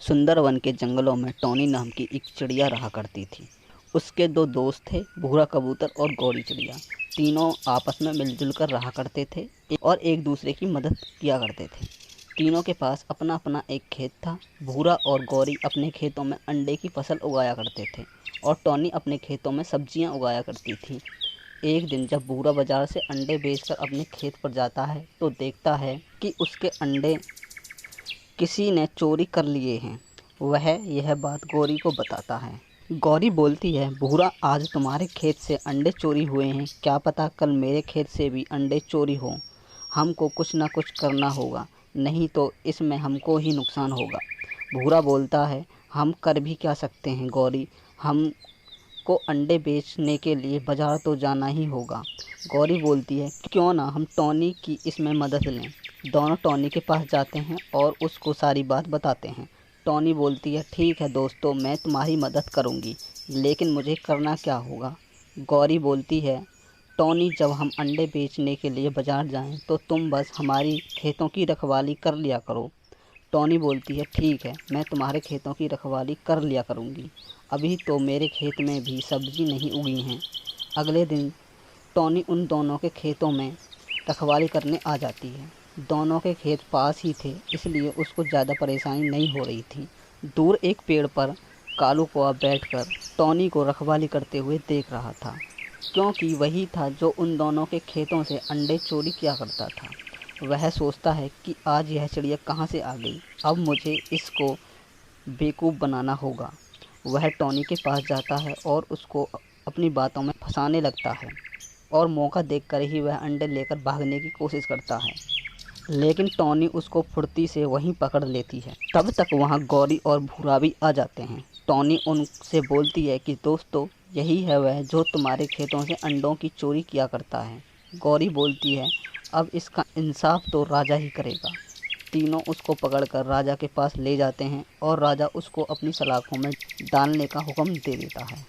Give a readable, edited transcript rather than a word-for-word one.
सुंदरवन के जंगलों में टॉनी नाम की एक चिड़िया रहा करती थी। उसके दो दोस्त थे, भूरा कबूतर और गौरी चिड़िया। तीनों आपस में मिलजुल कर रहा करते थे और एक दूसरे की मदद किया करते थे। तीनों के पास अपना अपना एक खेत था। भूरा और गौरी अपने खेतों में अंडे की फसल उगाया करते थे और टॉनी अपने खेतों में सब्जियां उगाया करती थी। एक दिन जब भूरा बाजार से अंडे बेचकर अपने खेत पर जाता है तो देखता है कि उसके अंडे किसी ने चोरी कर लिए हैं। वह यह बात गौरी को बताता है। गौरी बोलती है, भूरा, आज तुम्हारे खेत से अंडे चोरी हुए हैं, क्या पता कल मेरे खेत से भी अंडे चोरी हों। हमको कुछ ना कुछ करना होगा, नहीं तो इसमें हमको ही नुकसान होगा। भूरा बोलता है, हम कर भी क्या सकते हैं गौरी, हमको अंडे बेचने के लिए बाजार तो जाना ही होगा। गौरी बोलती है, क्यों ना हम टॉनी की इसमें मदद लें। दोनों टॉनी के पास जाते हैं और उसको सारी बात बताते हैं। टॉनी बोलती है, ठीक है दोस्तों, मैं तुम्हारी मदद करूंगी, लेकिन मुझे करना क्या होगा। गौरी बोलती है, टॉनी, जब हम अंडे बेचने के लिए बाजार जाएं तो तुम बस हमारी खेतों की रखवाली कर लिया करो। टॉनी बोलती है, ठीक है, मैं तुम्हारे खेतों की रखवाली कर लिया करूंगी, अभी तो मेरे खेत में भी सब्जी नहीं उगी हैं। अगले दिन टॉनी उन दोनों के खेतों में रखवाली करने आ जाती है। दोनों के खेत पास ही थे, इसलिए उसको ज़्यादा परेशानी नहीं हो रही थी। दूर एक पेड़ पर कालू कौआ बैठकर टॉनी को रखवाली करते हुए देख रहा था, क्योंकि वही था जो उन दोनों के खेतों से अंडे चोरी किया करता था। वह सोचता है कि आज यह चिड़िया कहाँ से आ गई, अब मुझे इसको बेवकूफ़ बनाना होगा। वह टॉनी के पास जाता है और उसको अपनी बातों में फंसाने लगता है और मौका देखकर ही वह अंडे लेकर भागने की कोशिश करता है, लेकिन टॉनी उसको फुर्ती से वहीं पकड़ लेती है। तब तक वहाँ गौरी और भूरा भी आ जाते हैं। टॉनी उनसे बोलती है कि दोस्तों, यही है वह जो तुम्हारे खेतों से अंडों की चोरी किया करता है। गौरी बोलती है, अब इसका इंसाफ तो राजा ही करेगा। तीनों उसको पकड़कर राजा के पास ले जाते हैं और राजा उसको अपनी सलाखों में डालने का हुक्म दे देता है।